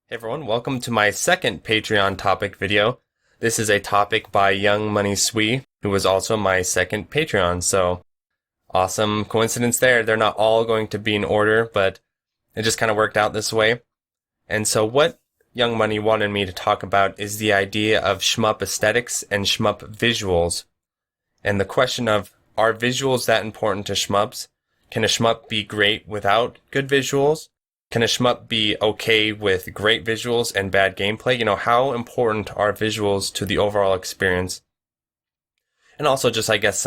Hey everyone, welcome to my second Patreon topic video. This is a topic by youngmoneySWE, who was also my second Patreon, so awesome coincidence there. They're not all going to be in order, but it just kind of worked out this way. And so what Young Money wanted me to talk about is the idea of shmup aesthetics and shmup visuals. And the question of, are visuals that important to shmups? Can a shmup be great without good visuals? Can a shmup be okay with great visuals and bad gameplay? How important are visuals to the overall experience? And also just, I guess,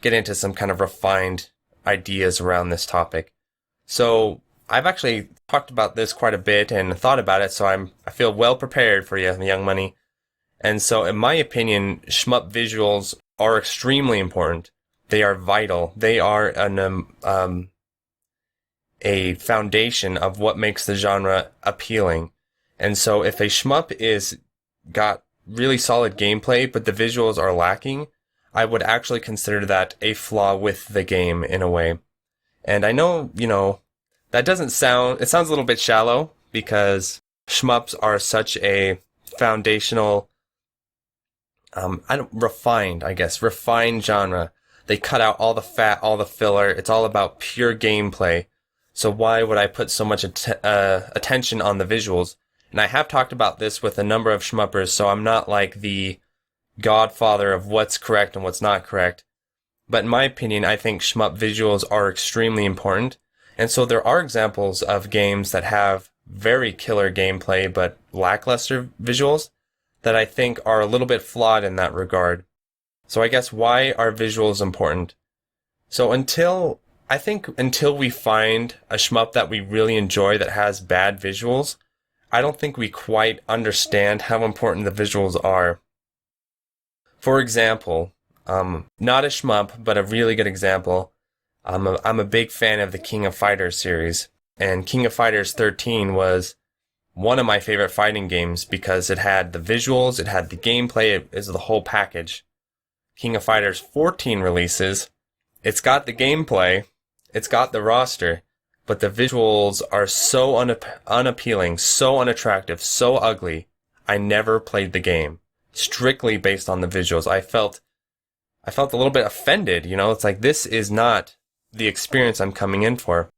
get into some kind of refined ideas around this topic. So I've actually talked about this quite a bit and thought about it, so I feel well prepared for you, Young Money. And so in my opinion, shmup visuals are extremely important. They are vital. They are a foundation of what makes the genre appealing. And so if a shmup is got really solid gameplay, but the visuals are lacking, I would actually consider that a flaw with the game in a way. And I know, that it sounds a little bit shallow because shmups are such a foundational, refined genre. They cut out all the fat, all the filler. It's all about pure gameplay. So why would I put so much attention on the visuals? And I have talked about this with a number of shmuppers, so I'm not like the godfather of what's correct and what's not correct. But in my opinion, I think shmup visuals are extremely important. And so there are examples of games that have very killer gameplay but lackluster visuals that I think are a little bit flawed in that regard. So I guess why are visuals important? So until we find a shmup that we really enjoy that has bad visuals, I don't think we quite understand how important the visuals are. For example, not a shmup, but a really good example, I'm a big fan of the King of Fighters series, and King of Fighters 13 was one of my favorite fighting games because it had the visuals, it had the gameplay, it is the whole package. King of Fighters 14 releases, it's got the gameplay, it's got the roster, but the visuals are so unappealing, so unattractive, so ugly. I never played the game, strictly based on the visuals. I felt a little bit offended, it's like this is not the experience I'm coming in for.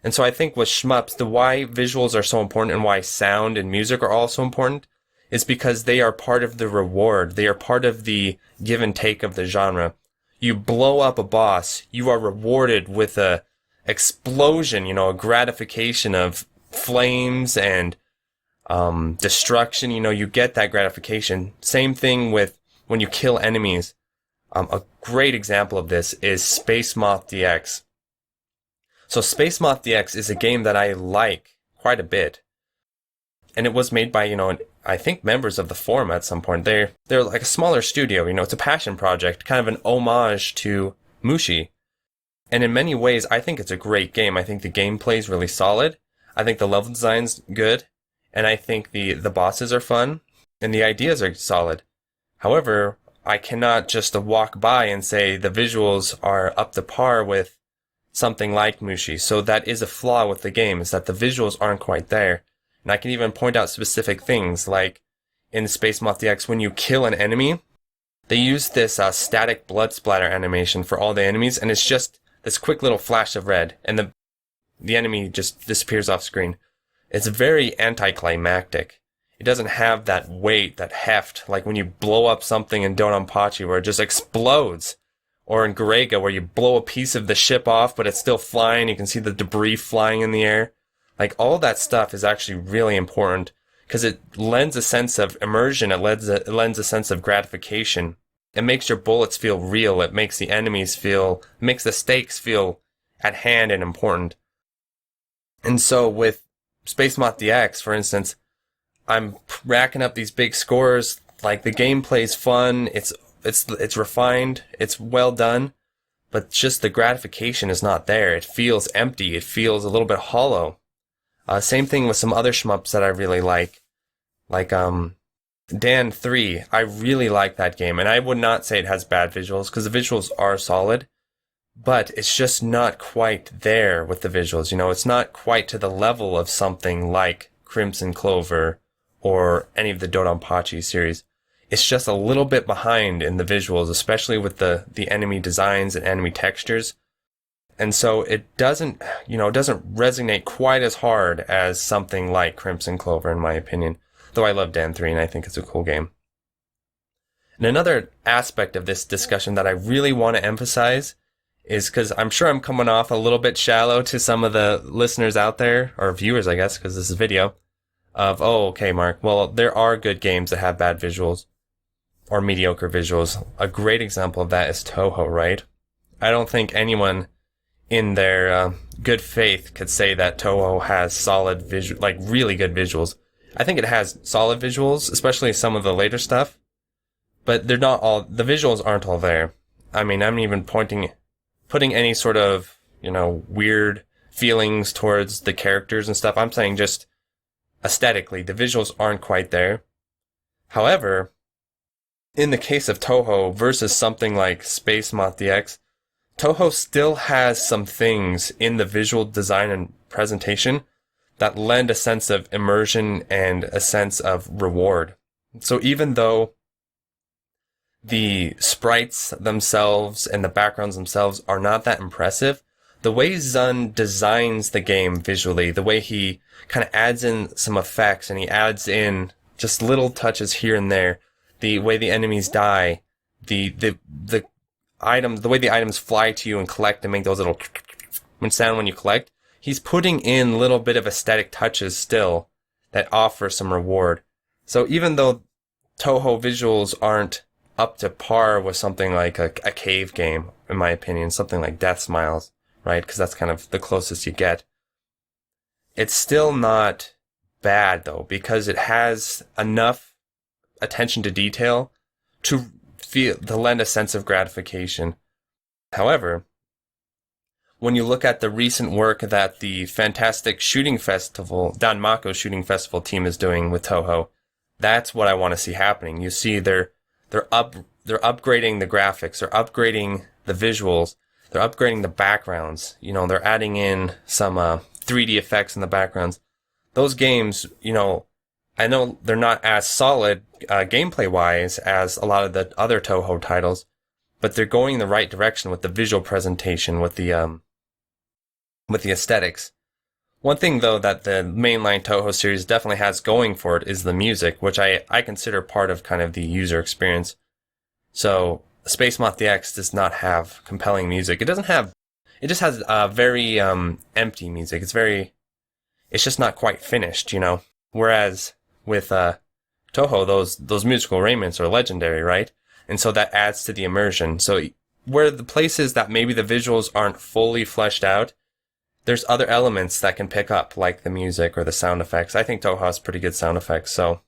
And so I think with shmups, the why visuals are so important and why sound and music are also important is because they are part of the reward. They are part of the give and take of the genre. You blow up a boss, you are rewarded with a explosion, a gratification of flames and destruction. You get that gratification. Same thing with when you kill enemies. A great example of this is Moth DX. So Moth DX is a game that I like quite a bit. And it was made by, I think members of the forum at some point. They're like a smaller studio, it's a passion project, kind of an homage to Mushi. And in many ways, I think it's a great game. I think the gameplay is really solid. I think the level design's good. And I think the bosses are fun. And the ideas are solid. However, I cannot just walk by and say the visuals are up to par with something like Mushi. So that is a flaw with the game, is that the visuals aren't quite there. And I can even point out specific things, like in Moth DX, when you kill an enemy, they use this static blood splatter animation for all the enemies, and it's just this quick little flash of red, and the enemy just disappears off screen. It's very anticlimactic. It doesn't have that weight, that heft, like when you blow up something in Dononpachi where it just explodes, or in Garega where you blow a piece of the ship off, but it's still flying, you can see the debris flying in the air. Like, all that stuff is actually really important because it lends a sense of immersion. It lends a sense of gratification. It makes your bullets feel real. It makes the enemies makes the stakes feel at hand and important. And so with Moth DX, for instance, I'm racking up these big scores. Like, the gameplay's fun. It's refined. It's well done. But just the gratification is not there. It feels empty. It feels a little bit hollow. Same thing with some other shmups that I really like Dan 3. I really like that game, and I would not say it has bad visuals, because the visuals are solid, but it's just not quite there with the visuals. It's not quite to the level of something like Crimson Clover or any of the Dodonpachi series. It's just a little bit behind in the visuals, especially with the enemy designs and enemy textures. And so it doesn't resonate quite as hard as something like Crimson Clover, in my opinion. Though I love Dan 3 and I think it's a cool game. And another aspect of this discussion that I really want to emphasize is, because I'm sure I'm coming off a little bit shallow to some of the listeners out there, or viewers, I guess, because this is video, of, oh, okay, Mark, well, there are good games that have bad visuals, or mediocre visuals. A great example of that is Touhou, right? I don't think anyone in their good faith could say that Touhou has solid visual, like really good visuals. I think it has solid visuals, especially some of the later stuff, but they're not all, the visuals aren't all there. I mean, I'm even putting any sort of, weird feelings towards the characters and stuff. I'm saying just aesthetically, the visuals aren't quite there. However, in the case of Touhou versus something like Spacematias DX, Touhou still has some things in the visual design and presentation that lend a sense of immersion and a sense of reward. So even though the sprites themselves and the backgrounds themselves are not that impressive, the way Zun designs the game visually, the way he kind of adds in some effects and he adds in just little touches here and there, the way the enemies die, the items, the way the items fly to you and collect and make those little sound when you collect, he's putting in a little bit of aesthetic touches still that offer some reward. So even though Touhou visuals aren't up to par with something like a cave game, in my opinion, something like Death Smiles, right? Because that's kind of the closest you get. It's still not bad though, because it has enough attention to detail to lend a sense of gratification. However, when you look at the recent work that the fantastic shooting festival, Danmaku Shooting Festival team is doing with Touhou, that's what I want to see happening. You see they're upgrading the graphics, they're upgrading the visuals, they're upgrading the backgrounds, they're adding in some 3D effects in the backgrounds. Those games, I know they're not as solid gameplay-wise as a lot of the other Touhou titles, but they're going in the right direction with the visual presentation, with the aesthetics. One thing, though, that the mainline Touhou series definitely has going for it is the music, which I consider part of kind of the user experience. So, Spacematias DX does not have compelling music. It just has very empty music. It's just not quite finished, Whereas with Touhou, those musical arrangements are legendary, right? And so that adds to the immersion. So where the places that maybe the visuals aren't fully fleshed out, there's other elements that can pick up, like the music or the sound effects. I think Touhou has pretty good sound effects, so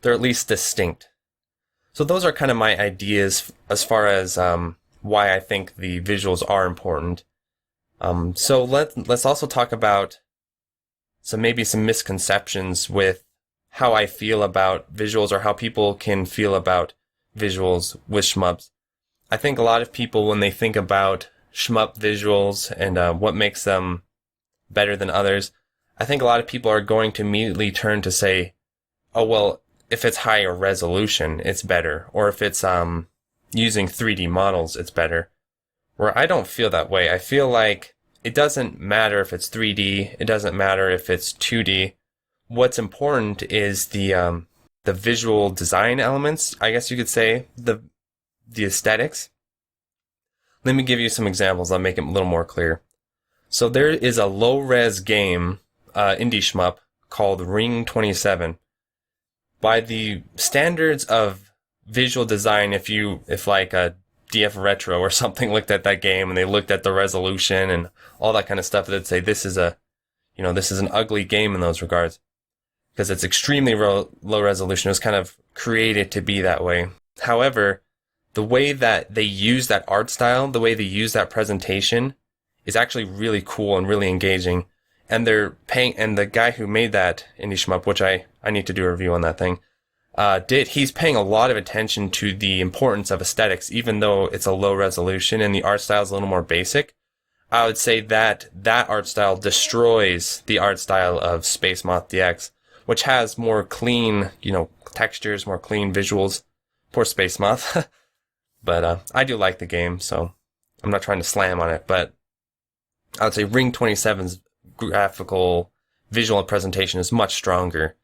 they're at least distinct. So those are kind of my ideas as far as why I think the visuals are important. So let's also talk about maybe some misconceptions with how I feel about visuals, or how people can feel about visuals with shmups. I think a lot of people, when they think about shmup visuals and what makes them better than others, I think a lot of people are going to immediately turn to say, oh, well, if it's higher resolution, it's better. Or if it's using 3D models, it's better. Where I don't feel that way. I feel like it doesn't matter if it's 3D. It doesn't matter if it's 2D. What's important is the visual design elements, I guess you could say, the aesthetics. Let me give you some examples. I'll make it a little more clear. So there is a low-res game, indie shmup, called Ring 27. By the standards of visual design, if like a DF Retro or something looked at that game and they looked at the resolution and all that kind of stuff, they'd say this is an ugly game in those regards, because it's extremely low resolution. It was kind of created to be that way. However, the way that they use that art style, the way they use that presentation, is actually really cool and really engaging. And and the guy who made that indie shmup, which I need to do a review on that thing, he's paying a lot of attention to the importance of aesthetics, even though it's a low resolution and the art style is a little more basic. I would say that that art style destroys the art style of Moth DX, which has more clean, textures, more clean visuals. Poor Moth. But I do like the game, so I'm not trying to slam on it. But I would say Ring 27's graphical visual presentation is much stronger,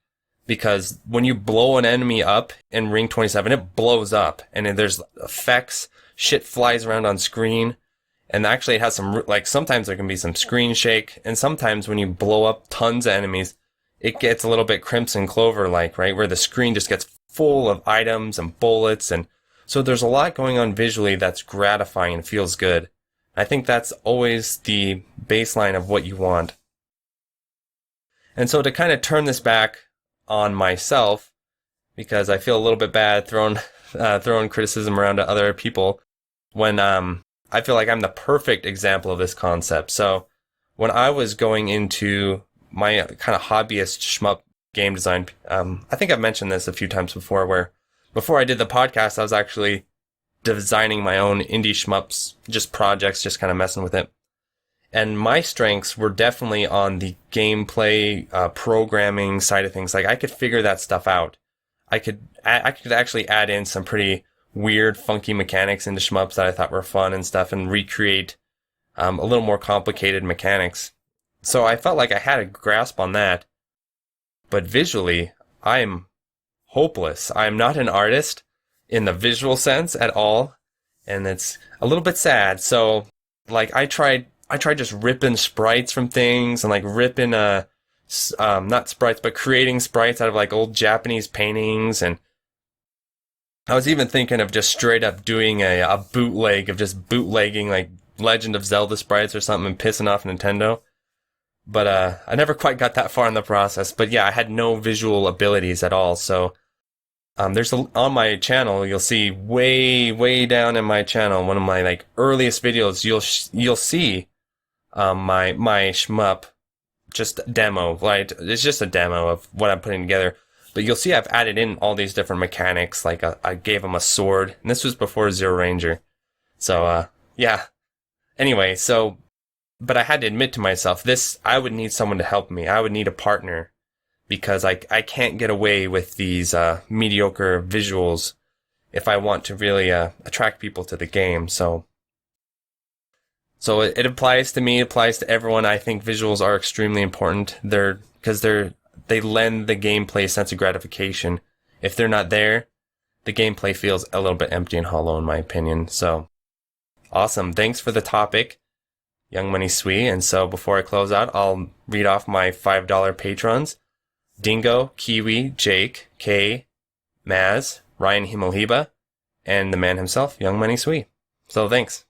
because when you blow an enemy up in Ring 27, it blows up, and then there's effects, shit flies around on screen, and actually it has some, sometimes there can be some screen shake, and sometimes when you blow up tons of enemies, it gets a little bit Crimson Clover-like, right, where the screen just gets full of items and bullets, and so there's a lot going on visually that's gratifying and feels good. I think that's always the baseline of what you want. And so to kind of turn this back on myself, because I feel a little bit bad throwing criticism around to other people when I feel like I'm the perfect example of this concept. So when I was going into my kind of hobbyist shmup game design, I think I've mentioned this a few times before, where before I did the podcast, I was actually designing my own indie shmups, just projects, just kind of messing with it. And my strengths were definitely on the gameplay, programming side of things. Like, I could figure that stuff out. I could actually add in some pretty weird, funky mechanics into shmups that I thought were fun and stuff, and recreate a little more complicated mechanics. So I felt like I had a grasp on that. But visually, I'm hopeless. I'm not an artist in the visual sense at all, and it's a little bit sad. So, like, I tried just ripping sprites from things, and like ripping not sprites, but creating sprites out of like old Japanese paintings. And I was even thinking of just straight up doing a bootleg of just bootlegging like Legend of Zelda sprites or something and pissing off Nintendo. But I never quite got that far in the process. But yeah, I had no visual abilities at all. So there's on my channel, you'll see way down in my channel, one of my like earliest videos, you'll see my shmup just demo, right? It's just a demo of what I'm putting together. But you'll see I've added in all these different mechanics. Like I gave him a sword, and this was before Zero Ranger. So yeah. Anyway, but I had to admit to myself, I would need someone to help me. I would need a partner, because I can't get away with these mediocre visuals if I want to really attract people to the game. So it applies to me, it applies to everyone. I think visuals are extremely important. Because they lend the gameplay sense of gratification. If they're not there, the gameplay feels a little bit empty and hollow, in my opinion. So awesome. Thanks for the topic, youngmoneySWE. And so before I close out, I'll read off my $5 patrons: Dingo, Kiwi, Jake, Kay, Maz, Ryan Himmelheba, and the man himself, youngmoneySWE. So thanks.